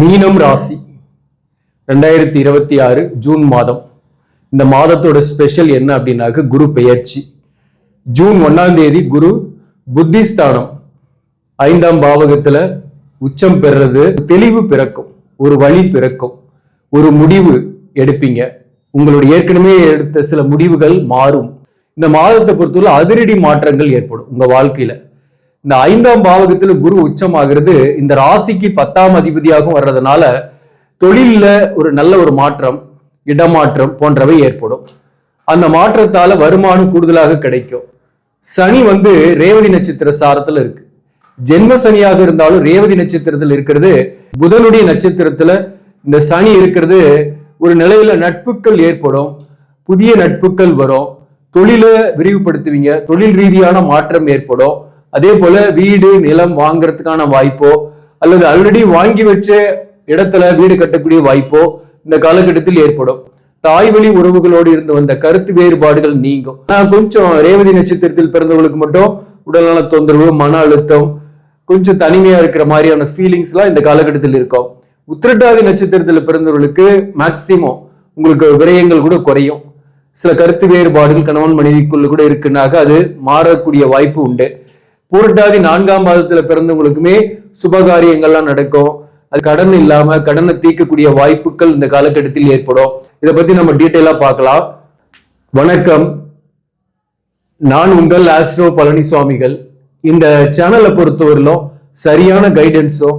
மீனம் ராசி 2026 ஜூன் மாதம். இந்த மாதத்தோட ஸ்பெஷல் என்ன அப்படின்னாக்க குரு பெயர்ச்சி. ஜூன் 1ஆம் தேதி குரு புத்திஸ்தானம் 5ஆம் பாவகத்துல உச்சம் பெறுறது. தெளிவு பிறக்கும், ஒரு வழி பிறக்கும், ஒரு முடிவு எடுப்பீங்க. உங்களுடைய ஏற்கனவே எடுத்த சில முடிவுகள் மாறும். இந்த மாதத்தை பொறுத்தவரை அதிரடி மாற்றங்கள் ஏற்படும் உங்க வாழ்க்கையில. இந்த 5ஆம் பாவகத்துல குரு உச்சமாகிறது இந்த ராசிக்கு 10ஆம் அதிபதியாகவும் வர்றதுனால தொழில ஒரு நல்ல ஒரு மாற்றம், இடமாற்றம் போன்றவை ஏற்படும். அந்த மாற்றத்தால வருமானம் கூடுதலாக கிடைக்கும். சனி ரேவதி நட்சத்திர சாரத்துல இருக்கு. ஜென்ம சனியாக இருந்தாலும் ரேவதி நட்சத்திரத்தில் இருக்கிறது. புதனுடைய நட்சத்திரத்துல இந்த சனி இருக்கிறது. ஒரு நிலையில நட்புகள் ஏற்படும், புதிய நட்புகள் வரும், தொழிலை விரிவுபடுத்துவீங்க, தொழில் ரீதியான மாற்றம் ஏற்படும். அதே போல வீடு நிலம் வாங்குறதுக்கான வாய்ப்போ அல்லது ஆல்ரெடி வாங்கி வச்ச இடத்துல வீடு கட்டக்கூடிய வாய்ப்போ இந்த காலகட்டத்தில் ஏற்படும். தாய் வழி உறவுகளோடு இருந்து வந்த கருத்து வேறுபாடுகள் நீங்கும். கொஞ்சம் ரேவதி நட்சத்திரத்தில் பிறந்தவங்களுக்கு மட்டும் உடல்நல தொந்தரவு, மன அழுத்தம், கொஞ்சம் தனிமையா இருக்கிற மாதிரியான ஃபீலிங்ஸ் எல்லாம் இந்த காலகட்டத்தில் இருக்கும். உத்திரட்டாதி நட்சத்திரத்தில் பிறந்தவர்களுக்கு மேக்சிமம் உங்களுக்கு விரயங்கள் கூட குறையும். சில கருத்து வேறுபாடுகள் கணவன் மனைவிக்குள்ள கூட இருக்குன்னாக்க அது மாறக்கூடிய வாய்ப்பு உண்டு. பூரட்டாதி 4ஆம் பாதத்துல பிறந்தவங்களுக்குமே சுபகாரியங்கள்லாம் நடக்கும். அது கடன் இல்லாம கடனை தீர்க்கக்கூடிய வாய்ப்புகள் இந்த காலகட்டத்தில் ஏற்படும். இதை பத்தி நம்ம டீட்டெயிலா பார்க்கலாம். வணக்கம், நான் உங்கள் ஆஸ்ட்ரோ பழனிசுவாமிகள். இந்த சேனலை பொறுத்தவரையிலும் சரியான கைடன்ஸோ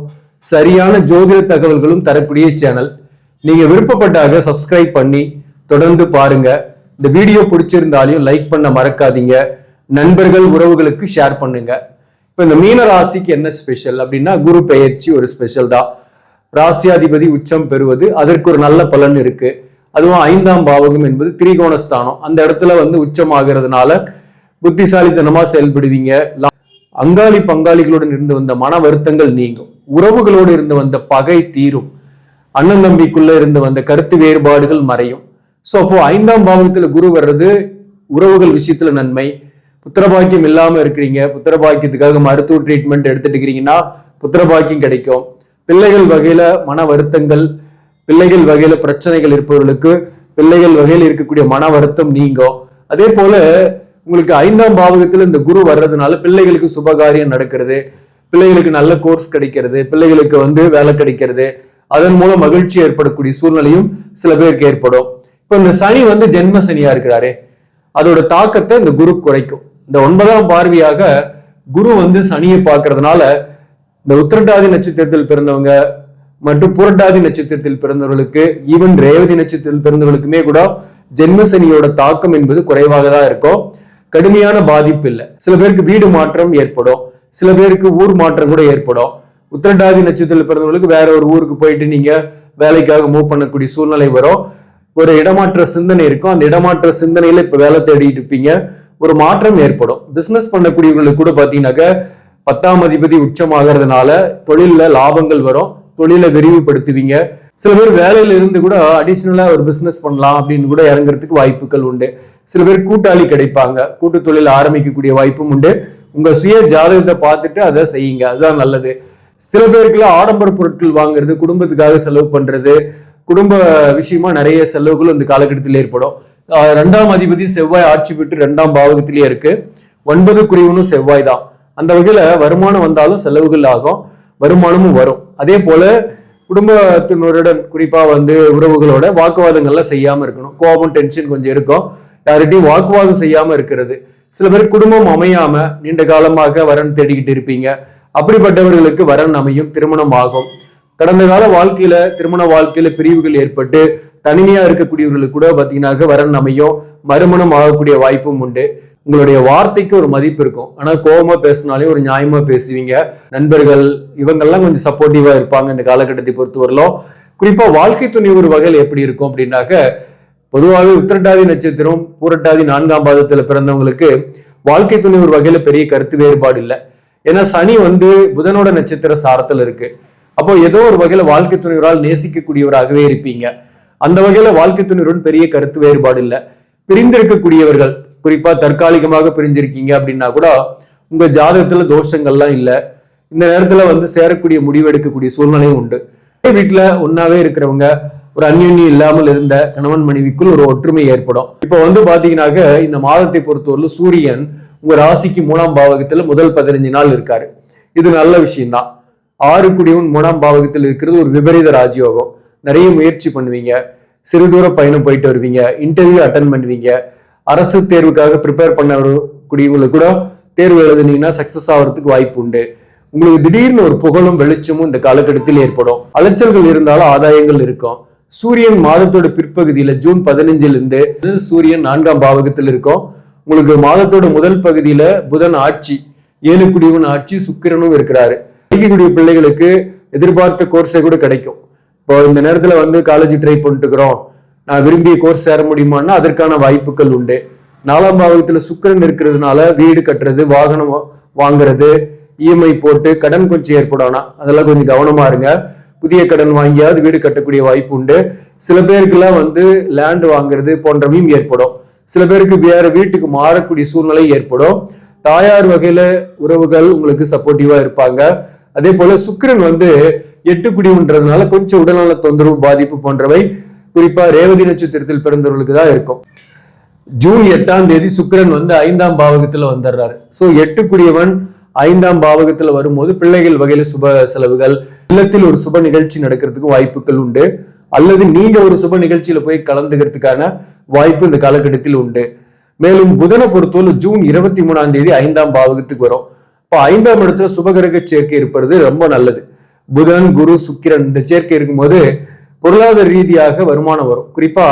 சரியான ஜோதிட தகவல்களும் தரக்கூடிய சேனல். நீங்க விருப்பப்பட்டாக சப்ஸ்கிரைப் பண்ணி தொடர்ந்து பாருங்க. இந்த வீடியோ பிடிச்சிருந்தாலையும் லைக் பண்ண மறக்காதீங்க. நண்பர்கள் உறவுகளுக்கு ஷேர் பண்ணுங்க. இப்ப இந்த மீன ராசிக்கு என்ன ஸ்பெஷல் அப்படின்னா குரு பெயர்ச்சி ஒரு ஸ்பெஷல் தான். ராசியாதிபதி உச்சம் பெறுவது அதற்கு ஒரு நல்ல பலன் இருக்கு. அதுவும் 5ஆம் பாவகம் என்பது திரிகோணஸ்தானம். அந்த இடத்துல உச்சம் ஆகிறதுனால புத்திசாலித்தனமா செயல்படுவீங்க. அங்காளி பங்காளிகளுடன் இருந்து வந்த மன வருத்தங்கள் நீங்கும். உறவுகளோடு இருந்து வந்த பகை தீரும். அண்ணன் தம்பிக்குள்ள இருந்து வந்த கருத்து வேறுபாடுகள் மறையும். சோ அப்போ 5ஆம் பாவகத்துல குரு வர்றது உறவுகள் விஷயத்துல நன்மை. புத்திரபாக்கியம் இல்லாம இருக்கிறீங்க, புத்திரபாக்கியத்துக்காக மருத்துவ ட்ரீட்மெண்ட் எடுத்துட்டு இருக்கிறீங்கன்னா புத்திரபாக்கியம் கிடைக்கும். பிள்ளைகள் வகையில மன வருத்தங்கள், பிள்ளைகள் வகையில பிரச்சனைகள் இருப்பவர்களுக்கு பிள்ளைகள் வகையில் இருக்கக்கூடிய மன வருத்தம் நீங்கும். அதே போல உங்களுக்கு 5ஆம் பாவகத்துல இந்த குரு வர்றதுனால பிள்ளைகளுக்கு சுபகாரியம் நடக்கிறது, பிள்ளைகளுக்கு நல்ல கோர்ஸ் கிடைக்கிறது, பிள்ளைகளுக்கு வேலை கிடைக்கிறது, அதன் மூலம் மகிழ்ச்சி ஏற்படக்கூடிய சூழ்நிலையும் சில பேருக்கு ஏற்படும். இப்ப இந்த சனி ஜென்ம சனியா இருக்கிறாரே, அதோட தாக்கத்தை இந்த குரு குறைக்கும். இந்த 9ஆம் பார்வையாக குரு சனியை பார்க்கறதுனால இந்த உத்திரட்டாதி நட்சத்திரத்தில் பிறந்தவங்க மற்றும் புரட்டாதி நட்சத்திரத்தில் பிறந்தவர்களுக்கு, ஈவன் ரேவதி நட்சத்திரத்தில் பிறந்தவர்களுக்குமே கூட ஜென்ம சனியோட தாக்கம் என்பது குறைவாக தான் இருக்கும். கடுமையான பாதிப்பு இல்லை. சில பேருக்கு வீடு மாற்றம் ஏற்படும், சில பேருக்கு ஊர் மாற்றம் கூட ஏற்படும். உத்திரட்டாதி நட்சத்திரத்தில் பிறந்தவர்களுக்கு வேற ஒரு ஊருக்கு போயிட்டு நீங்க வேலைக்காக மூவ் பண்ணக்கூடிய சூழ்நிலை வரும். ஒரு இடமாற்ற சிந்தனை இருக்கும். அந்த இடமாற்ற சிந்தனையில இப்ப வேலை தேடிட்டு இருப்பீங்க. ஒரு மாற்றம் ஏற்படும். பிசினஸ் பண்ணக்கூடியவர்களுக்கு கூட பாத்தீங்கன்னாக்க 10ஆம் அதிபதி உச்சமாகிறதுனால தொழில லாபங்கள் வரும், தொழிலை விரிவுபடுத்துவீங்க. சில பேர் வேலையில இருந்து கூட அடிஷனலா ஒரு பிசினஸ் பண்ணலாம் அப்படின்னு கூட இறங்குறதுக்கு வாய்ப்புகள் உண்டு. சில பேர் கூட்டாளி கிடைப்பாங்க, கூட்டு தொழில் ஆரம்பிக்கக்கூடிய வாய்ப்பும் உண்டு. உங்க சுய ஜாதகத்தை பார்த்துட்டு அதை செய்யுங்க, அதுதான் நல்லது. சில பேருக்குள்ள ஆடம்பர பொருட்கள் வாங்குறது, குடும்பத்துக்காக செலவு பண்றது, குடும்ப விஷயமா நிறைய செலவுகள் இந்த காலகட்டத்தில் ஏற்படும். 2ஆம் அதிபதி செவ்வாய் ஆட்சி பெற்று 2ஆம் பாவகத்திலேயே இருக்கு. 9 குறிவனும் செவ்வாய் தான். அந்த வகையில வருமானம் வந்தாலும் செலவுகள் ஆகும், வருமானமும் வரும். அதே போல குடும்பத்தினருடன் குறிப்பா உறவுகளோட வாக்குவாதங்கள்லாம் செய்யாம இருக்கணும். கோபம் டென்ஷன் கொஞ்சம் இருக்கும். யார்கிட்டையும் வாக்குவாதம் செய்யாம இருக்கிறது. சில பேர் குடும்பம் அமையாம நீண்ட காலமாக வரன் தேடிக்கிட்டு இருப்பீங்க. அப்படிப்பட்டவர்களுக்கு வரன் அமையும், திருமணம் ஆகும். கடந்த கால வாழ்க்கையில திருமண வாழ்க்கையில பிரிவுகள் ஏற்பட்டு தனிமையா இருக்கக்கூடியவர்களுக்கு கூட பாத்தீங்கன்னாக்க வரன் அமையும், மறுமணம் ஆகக்கூடிய வாய்ப்பும் உண்டு. உங்களுடைய வார்த்தைக்கு ஒரு மதிப்பு இருக்கும். ஆனா கோபமா பேசினாலே ஒரு நியாயமா பேசுவீங்க. நண்பர்கள் இவங்கெல்லாம் கொஞ்சம் சப்போர்ட்டிவா இருப்பாங்க இந்த காலகட்டத்தை பொறுத்தவரையிலும். குறிப்பா வாழ்க்கை துணை ஒரு வகையில் எப்படி இருக்கும் அப்படின்னாக்க, பொதுவாகவே உத்திரட்டாதி நட்சத்திரம் பூரட்டாதி 4ஆம் பாதத்துல பிறந்தவங்களுக்கு வாழ்க்கை துணை ஒரு வகையில பெரிய கருத்து வேறுபாடு இல்லை. ஏன்னா சனி புதனோட நட்சத்திர சாரத்துல இருக்கு. அப்போ ஏதோ ஒரு வகையில வாழ்க்கை துணைவரால் நேசிக்கக்கூடியவராகவே இருப்பீங்க. அந்த வகையில வாழ்க்கை துணைவருடன் பெரிய கருத்து வேறுபாடு இல்லை. பிரிந்திருக்கக்கூடியவர்கள், குறிப்பா தற்காலிகமாக பிரிஞ்சிருக்கீங்க அப்படின்னா கூட உங்க ஜாதகத்துல தோஷங்கள்லாம் இல்லை. இந்த நேரத்துல சேரக்கூடிய முடிவு எடுக்கக்கூடிய சூழ்நிலையும் உண்டு. வீட்டுல ஒன்னாவே இருக்கிறவங்க ஒரு அந்யோன்யம் இல்லாமல் இருந்த கணவன் மனைவிக்குள் ஒரு ஒற்றுமை ஏற்படும். இப்ப வந்து பாத்தீங்கன்னாக்க இந்த மாதத்தை பொறுத்தவரை சூரியன் உங்க ராசிக்கு 3ஆம் பாவகத்துல முதல் 15 நாள் இருக்காரு. இது நல்ல விஷயம்தான். 6 குடியவன் 3ஆம் பாவகத்தில் இருக்கிறது ஒரு விபரீத ராஜயோகம். நிறைய முயற்சி பண்ணுவீங்க, சிறு தூர பயணம் போயிட்டு வருவீங்க, இன்டர்வியூ அட்டன் பண்ணுவீங்க, அரசு தேர்வுக்காக ப்ரிப்பேர் பண்ணக்கூடியவங்களுக்கு கூட தேர்வு எழுதுனீங்கன்னா சக்சஸ் ஆகிறதுக்கு வாய்ப்பு உண்டு. உங்களுக்கு திடீர்னு ஒரு புகழும் வெளிச்சமும் இந்த காலகட்டத்தில் ஏற்படும். அலைச்சல்கள் இருந்தாலும் ஆதாயங்கள் இருக்கும். சூரியன் மாதத்தோட பிற்பகுதியில ஜூன் 15 இருந்து சூரியன் 4ஆம் பாவகத்தில் இருக்கும். உங்களுக்கு மாதத்தோட முதல் பகுதியில புதன் ஆட்சி, 7 குடியவன் ஆட்சி, சுக்கிரனும் இருக்கிறாரு. படிக்கக்கூடிய பிள்ளைகளுக்கு எதிர்பார்த்த கோர்ஸை கூட கிடைக்கும். இப்போ இந்த நேரத்துல வந்து காலேஜ் ட்ரை பண்ணிட்டுக்கிறோம், நான் விரும்பிய கோர்ஸ் சேர முடியுமான்னா அதற்கான வாய்ப்புகள் உண்டு. 4ஆம் பாவகத்துல சுக்கிரன் இருக்கிறதுனால வீடு கட்டுறது, வாகனம் வாங்குறது, இஎம்ஐ போட்டு கடன் கொஞ்சம் ஏற்படும். ஆனா அதெல்லாம் கொஞ்சம் கவனமா இருங்க. புதிய கடன் வாங்கியாவது வீடு கட்டக்கூடிய வாய்ப்பு உண்டு. சில பேருக்குலாம் வந்து லேண்ட் வாங்குறது போன்றவையும் ஏற்படும். சில பேருக்கு வேற வீட்டுக்கு மாறக்கூடிய சூழ்நிலை ஏற்படும். தாயார் வகையில உறவுகள் உங்களுக்கு சப்போர்ட்டிவா இருப்பாங்க. அதே போல சுக்கிரன் வந்து 8 குடின்றதுனால கொஞ்சம் உடல்நல தொந்தரவு, பாதிப்பு போன்றவை குறிப்பா ரேவதி நட்சத்திரத்தில் பிறந்தவர்களுக்கு தான் இருக்கும். ஜூன் 8ஆம் தேதி சுக்கிரன் வந்து 5ஆம் பாவகத்துல வந்துடுறாரு. சோ 8 குடியவன் 5ஆம் பாவகத்துல வரும்போது பிள்ளைகள் வகையில சுப செலவுகள், இல்லத்தில் ஒரு சுப நிகழ்ச்சி நடக்கிறதுக்கு வாய்ப்புகள் உண்டு. அல்லது நீங்க ஒரு சுப நிகழ்ச்சியில போய் கலந்துக்கிறதுக்கான வாய்ப்பு இந்த காலகட்டத்தில் உண்டு. மேலும் புதனை பொறுத்தவரை ஜூன் 23ஆம் தேதி 5ஆம் பாவகத்துக்கு வரும். இப்போ 5ஆம் இடத்துல சுபகிரக சேர்க்கை இருப்பது ரொம்ப நல்லது. புதன், குரு, சுக்கிரன் இந்த சேர்க்கை இருக்கும்போது பொருளாதார ரீதியாக வருமானம் வரும். குறிப்பா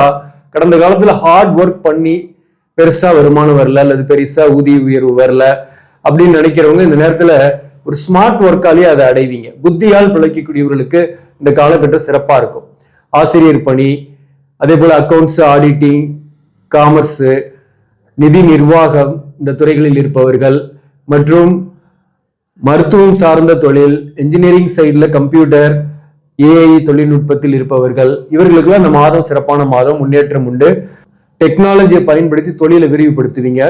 கடந்த காலத்துல ஹார்ட் ஒர்க் பண்ணி பெருசா வருமானம் வரல, அல்லது பெருசா ஊதிய உயர்வு வரல அப்படின்னு நினைக்கிறவங்க இந்த நேரத்துல ஒரு ஸ்மார்ட் ஒர்க்காலேயே அதை அடைவீங்க. புத்தியால் பிழைக்கக்கூடியவர்களுக்கு இந்த காலகட்டம் சிறப்பா இருக்கும். ஆசிரியர் பணி, அதே போல அக்கௌண்ட்ஸ், ஆடிட்டிங், காமர்ஸ், நிதி நிர்வாகம் இந்த துறைகளில் இருப்பவர்கள், மற்றும் மருத்துவம் சார்ந்த தொழில், இன்ஜினியரிங் சைட்ல கம்ப்யூட்டர், ஏஐ தொழில்நுட்பத்தில் இருப்பவர்கள், இவர்களுக்கெல்லாம் இந்த மாதம் சிறப்பான மாதம், முன்னேற்றம் உண்டு. டெக்னாலஜியை பயன்படுத்தி தொழிலை விரிவுபடுத்துவீங்க.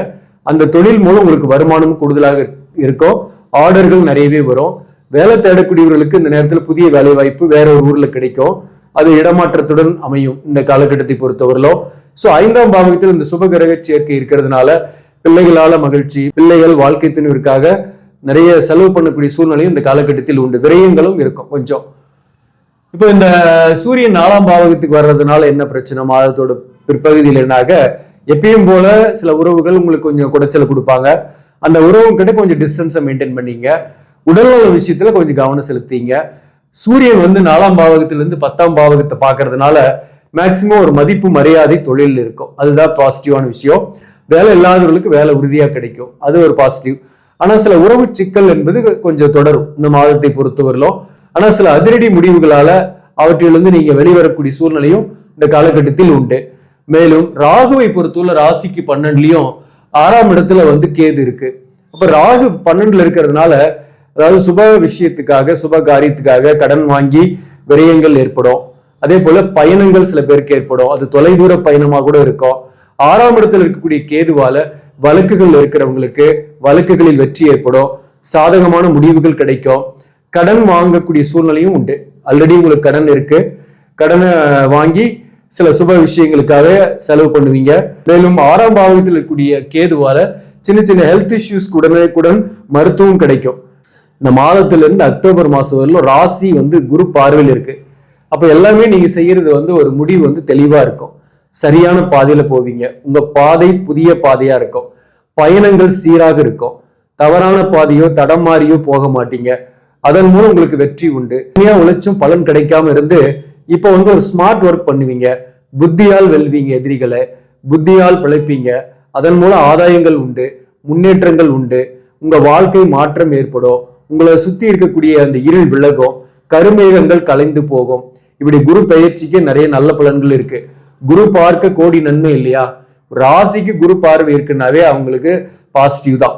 அந்த தொழில் மூலம் உங்களுக்கு வருமானம் கூடுதலாக இருக்கும். ஆர்டர்கள் நிறையவே வரும். வேலை தேடக்கூடியவர்களுக்கு இந்த நேரத்தில் புதிய வேலை வாய்ப்பு வேற ஒரு ஊர்ல கிடைக்கும். அது இடமாற்றத்துடன் அமையும் இந்த காலகட்டத்தை பொறுத்தவரையிலும். ஸோ 5ஆம் பாவகத்தில் இந்த சுபகிரக சேர்க்கை இருக்கிறதுனால பிள்ளைகளால மகிழ்ச்சி, பிள்ளைகள் வாழ்க்கை துணிவிற்காக நிறைய செலவு பண்ணக்கூடிய சூழ்நிலையும் இந்த காலகட்டத்தில் உண்டு. விரயங்களும் இருக்கும் கொஞ்சம். இப்போ இந்த சூரியன் 4ஆம் பாவகத்துக்கு வர்றதுனால என்ன பிரச்சனை? மாதத்தோட பிற்பகுதியில் என்னாக எப்பயும் போல சில உறவுகள் உங்களுக்கு கொஞ்சம் குடைச்சல் கொடுப்பாங்க. அந்த உறவு கிட்ட கொஞ்சம் டிஸ்டன்ஸை மெயின்டைன் பண்ணீங்க. உடல்நல விஷயத்துல கொஞ்சம் கவனம் செலுத்தீங்க. சூரியன் வந்து 4ஆம் பாவகத்திலிருந்து 10ஆம் பாவகத்தை பார்க்கறதுனால மேக்சிமம் ஒரு மதிப்பு, மரியாதை தொழில் இருக்கும். அதுதான் பாசிட்டிவான விஷயம். வேலை இல்லாதவர்களுக்கு வேலை உறுதியா கிடைக்கும், அது ஒரு பாசிட்டிவ். ஆனா சில உறவு சிக்கல் என்பது கொஞ்சம் தொடரும் இந்த மாதத்தை பொறுத்தவரையிலும். ஆனா சில அதிரடி முடிவுகளால அவற்றிலிருந்து நீங்க வெளிவரக்கூடிய சூழ்நிலையும் இந்த காலகட்டத்தில் உண்டு. மேலும் ராகுவை பொறுத்தவரை ராசிக்கு 12லயும் 6ஆம் இடத்துல வந்து கேது இருக்கு. அப்ப ராகு 12ல இருக்கிறதுனால, அதாவது சுப விஷயத்துக்காக, சுப காரியத்துக்காக கடன் வாங்கி விரயங்கள் ஏற்படும். அதே போல பயணங்கள் சில பேருக்கு ஏற்படும். அது தொலைதூர பயணமா கூட இருக்கும். 6ஆம் இடத்துல இருக்கக்கூடிய கேதுவால வழக்குகள் இருக்கிறவங்களுக்கு வழக்குகளில் வெற்றி ஏற்படும். சாதகமான முடிவுகள் கிடைக்கும். கடன் வாங்கக்கூடிய சூழ்நிலையும் உண்டு. ஆல்ரெடி உங்களுக்கு கடன் இருக்கு, கடனை வாங்கி சில சுப விஷயங்களுக்காக செலவு பண்ணுவீங்க. மேலும் 6ஆம் பாவகத்தில் இருக்கக்கூடிய கேதுவால சின்ன சின்ன ஹெல்த் இஷ்யூஸ்க்கு உடனுக்குடன் மருத்துவம் கிடைக்கும். இந்த மாதத்திலிருந்து அக்டோபர் மாசம் வரலும் ராசி வந்து குரு பார்வையில் இருக்கு. அப்ப எல்லாமே நீங்க செய்யறது வந்து ஒரு முடிவு வந்து தெளிவா இருக்கும். சரியான பாதையில போவீங்க. உங்க பாதை புதிய பாதையா இருக்கும். பயணங்கள் சீராக இருக்கும். தவறான பாதையோ தடம் மாறியோ போக மாட்டீங்க. அதன் மூலம் உங்களுக்கு வெற்றி உண்டு. உழைச்சும் பலன் கிடைக்காம இருந்து இப்ப வந்து ஒரு ஸ்மார்ட் ஒர்க் பண்ணுவீங்க. புத்தியால் வெல்வீங்க எதிரிகளை, புத்தியால் பிழைப்பீங்க. அதன் மூலம் ஆதாயங்கள் உண்டு, முன்னேற்றங்கள் உண்டு. உங்க வாழ்க்கை மாற்றம் ஏற்படும். உங்களை சுத்தி இருக்கக்கூடிய அந்த இருள் விலகும், கருமேகங்கள் கலைந்து போகும். இப்படி குரு பெயர்ச்சிக்கு நிறைய நல்ல பலன்கள் இருக்கு. குரு பார்க்க கோடி நன்மை இல்லையா? ராசிக்கு குரு பார்வை இருக்குன்னாவே அவங்களுக்கு பாசிட்டிவ் தான்.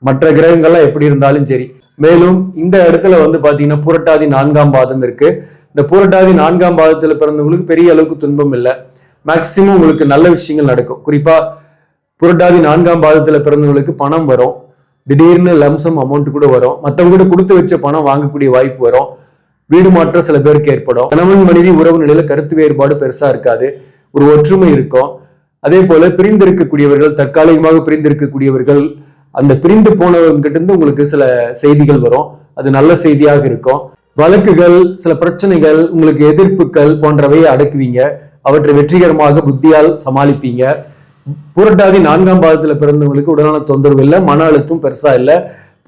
மற்ற கிரகங்கள்லாம் எப்படி இருந்தாலும் சரி. மேலும் இந்த இடத்துல வந்து பாத்தீங்கன்னா புரட்டாதி 4ஆம் பாதம் இருக்கு. இந்த புரட்டாதி 4ஆம் பாதத்துல பிறந்தவங்களுக்கு பெரிய அளவுக்கு துன்பம் இல்லை. மேக்சிமம் உங்களுக்கு நல்ல விஷயங்கள் நடக்கும். குறிப்பா புரட்டாதி 4ஆம் பாதத்துல பிறந்தவங்களுக்கு பணம் வரும். திடீர்னு லம்சம் அமௌண்ட் கூட வரும். மற்றவங்க கூட கொடுத்து வச்ச பணம் வாங்கக்கூடிய வாய்ப்பு வரும். வீடு மாற்றம் சில பேருக்கு ஏற்படும். கணவன் மனைவி உறவு நிலையில கருத்து வேறுபாடு பெருசா இருக்காது, ஒரு ஒற்றுமை இருக்கும். அதே போல பிரிந்திருக்கக்கூடியவர்கள், தற்காலிகமாக பிரிந்திருக்கக்கூடியவர்கள், அந்த பிரிந்து போனவங்க கிட்ட இருந்து உங்களுக்கு சில செய்திகள் வரும், அது நல்ல செய்தியாக இருக்கும். வழக்குகள், சில பிரச்சனைகள், உங்களுக்கு எதிர்ப்புகள் போன்றவையை அடக்குவீங்க, அவற்றை வெற்றிகரமாக புத்தியால் சமாளிப்பீங்க. புரட்டாதி 4ஆம் பாதத்துல பிறந்தவங்களுக்கு உடலான தொந்தரவு இல்லை, மன அழுத்தம் பெருசா இல்லை.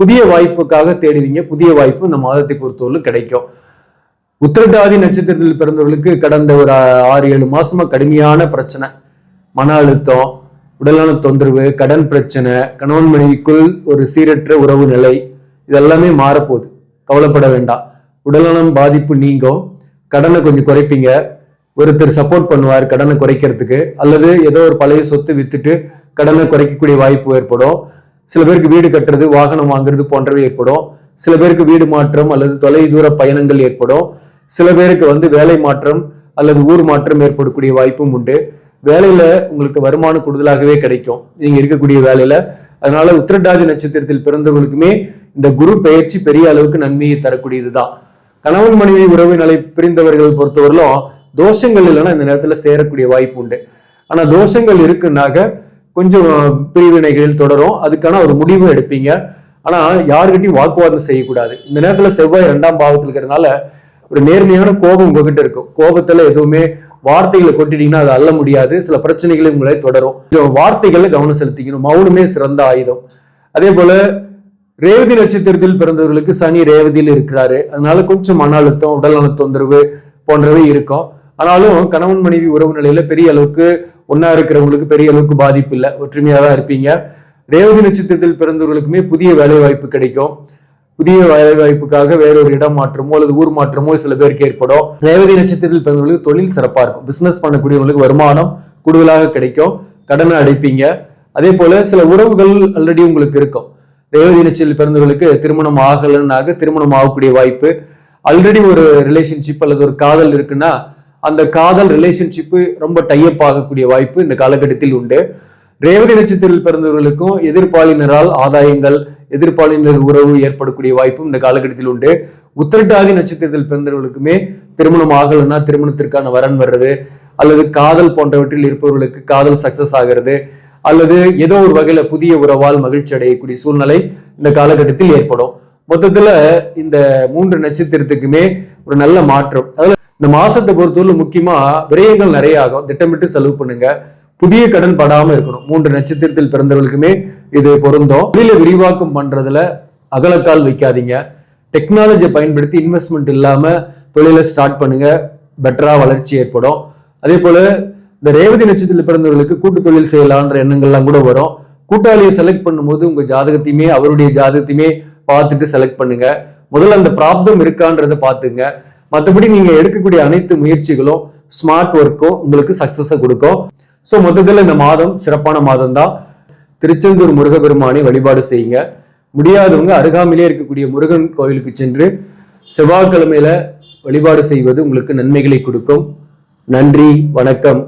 புதிய வாய்ப்புக்காக தேடுவீங்க, புதிய வாய்ப்பு இந்த மாதத்தை பொறுத்தவரை கிடைக்கும். உத்திரட்டாதி நட்சத்திரத்தில் பிறந்தவர்களுக்கு கடந்த ஒரு 6-7 மாசமா கடுமையான பிரச்சனை, மன அழுத்தம், உடலான தொந்தரவு, கடன் பிரச்சனை, கணவன் மனைவிக்குள் ஒரு சீரற்ற உறவு நிலை, இதெல்லாமே மாறப்போகுது, கவலைப்பட வேண்டாம். உடல்நலம் பாதிப்பு நீங்கும், கடனை கொஞ்சம் குறைப்பீங்க, ஒருத்தர் சப்போர்ட் பண்ணுவார் கடனை குறைக்கிறதுக்கு, அல்லது ஏதோ ஒரு பழைய சொத்து வித்துட்டு கடனை குறைக்கக்கூடிய வாய்ப்பு ஏற்படும். சில பேருக்கு வீடு கட்டுறது, வாகனம் வாங்குறது போன்றவை ஏற்படும். சில பேருக்கு வீடு மாற்றம் அல்லது தொலைதூர பயணங்கள் ஏற்படும். சில பேருக்கு வேலை மாற்றம் அல்லது ஊர் மாற்றம் ஏற்படக்கூடிய வாய்ப்பும் உண்டு. வேலையில உங்களுக்கு வருமானம் கூடுதலாகவே கிடைக்கும் நீங்க இருக்கக்கூடிய வேலையில. அதனால உத்திரட்டாதி நட்சத்திரத்தில் பிறந்தவர்களுக்குமே இந்த குரு பெயர்ச்சி பெரிய அளவுக்கு நன்மையை தரக்கூடியதுதான். கணவன் மனைவி உறவு நிலை பிரிந்தவர்கள் பொறுத்தவரையிலும் தோஷங்கள் இல்லைன்னா இந்த நேரத்துல சேரக்கூடிய வாய்ப்பு உண்டு. ஆனா தோஷங்கள் இருக்குன்னாக்க கொஞ்சம் பிரிவினைகள் தொடரும், அதுக்கான ஒரு முடிவு எடுப்பீங்க. ஆனா யாருக்கிட்டையும் வாக்குவாதம் செய்யக்கூடாது. இந்த நேரத்துல செவ்வாய் 2ஆம் பாவத்தில் இருக்கிறதுனால ஒரு நேர்மையான கோபம் உங்ககிட்ட இருக்கும். கோபத்துல எதுவுமே வார்த்தைகளை கொட்டிட்டீங்கன்னா அது அள்ள முடியாது, சில பிரச்சனைகளும் உங்களை தொடரும். வார்த்தைகளை கவனம் செலுத்திக்கணும், மௌனமே சிறந்த ஆயுதம். அதே போல ரேவதி நட்சத்திரத்தில் பிறந்தவர்களுக்கு சனி ரேவதியில் இருக்கிறாரு, அதனால கொஞ்சம் மன அழுத்தம், உடல்நல தொந்தரவு போன்றவை இருக்கும். ஆனாலும் கணவன் மனைவி உறவு நிலையில பெரிய அளவுக்கு ஒன்னா இருக்கிறவங்களுக்கு பெரிய அளவுக்கு பாதிப்பு இல்லை, ஒற்றுமையா தான் இருப்பீங்க. ரேவதி நட்சத்திரத்தில் பிறந்தவர்களுக்குமே புதிய வேலை வாய்ப்பு கிடைக்கும். புதிய வேலை வாய்ப்புக்காக வேறொரு இடம் மாற்றமோ அல்லது ஊர் மாற்றமோ சில பேருக்கு ஏற்படும். ரேவதி நட்சத்திரத்தில் பிறந்தவர்களுக்கு தொழில் சிறப்பா இருக்கும், பிசினஸ் பண்ணக்கூடியவங்களுக்கு வருமானம் கூடுதலாக கிடைக்கும், கடனை அடைப்பீங்க. அதே போல சில உறவுகள் ஆல்ரெடி உங்களுக்கு இருக்கும். ரேவதி நட்சத்திரத்தில் பிறந்தவர்களுக்கு திருமணம் ஆகலன்னாக திருமணம் ஆகக்கூடிய வாய்ப்பு, ஆல்ரெடி ஒரு ரிலேஷன்ஷிப் அல்லது ஒரு காதல் இருக்குன்னா அந்த காதல் ரிலேஷன்ஷிப்பு ரொம்ப டைப் ஆகக்கூடிய வாய்ப்பு இந்த காலகட்டத்தில் உண்டு. ரேவதி நட்சத்திரத்தில் பிறந்தவர்களுக்கும் எதிர்ப்பாளினரால் ஆதாயங்கள், எதிர்ப்பாளினர் உறவு ஏற்படக்கூடிய வாய்ப்பும் இந்த காலகட்டத்தில் உண்டு. உத்திரட்டாதி நட்சத்திரத்தில் பிறந்தவர்களுக்குமே திருமணம் ஆகலைன்னா திருமணத்திற்கான வரன் வர்றது, அல்லது காதல் போன்றவற்றில் இருப்பவர்களுக்கு காதல் சக்சஸ் ஆகிறது, அல்லது ஏதோ ஒரு வகையில புதிய உறவால் மகிழ்ச்சி அடையக்கூடிய சூழ்நிலை இந்த காலகட்டத்தில் ஏற்படும். மொத்தத்துல இந்த 3 நட்சத்திரத்துக்குமே ஒரு நல்ல மாற்றம். அதுல இந்த மாசத்தை பொறுத்தவரை முக்கியமா விரயங்கள் நிறைய ஆகும், திட்டமிட்டு செலவு பண்ணுங்க. புதிய கடன் படாம இருக்கணும். 3 நட்சத்திரத்தில் பிறந்தவர்களுக்குமே இது பொருந்தும். தொழிலை விரிவாக்கம் பண்றதுல அகலக்கால் வைக்காதீங்க. டெக்னாலஜியை பயன்படுத்தி இன்வெஸ்ட்மெண்ட் இல்லாம தொழிலை ஸ்டார்ட் பண்ணுங்க, பெட்டரா வளர்ச்சி ஏற்படும். அதே போல இந்த ரேவதி நட்சத்திரத்தில் பிறந்தவர்களுக்கு கூட்டு தொழில் செய்யலான்ற எண்ணங்கள்லாம் கூட வரும். கூட்டாளியை செலக்ட் பண்ணும்போது உங்க ஜாதகத்தையுமே அவருடைய ஜாதகத்தையுமே பார்த்துட்டு செலக்ட் பண்ணுங்க. முதல்ல அந்த பிராப்தம் இருக்கான்றதை பார்த்துங்க. மற்றபடி நீங்க எடுக்கக்கூடிய அனைத்து முயற்சிகளும் ஸ்மார்ட் ஒர்க்கும் உங்களுக்கு சக்சஸை கொடுக்கும். ஸோ மொத்தத்தில் இந்த மாதம் சிறப்பான மாதம் தான். திருச்செந்தூர் முருகப்பெருமானை வழிபாடு செய்யுங்க. முடியாதவங்க அருகாமையிலே இருக்கக்கூடிய முருகன் கோவிலுக்கு சென்று செவ்வாய்க்கிழமையில வழிபாடு செய்வது உங்களுக்கு நன்மைகளை கொடுக்கும். நன்றி, வணக்கம்.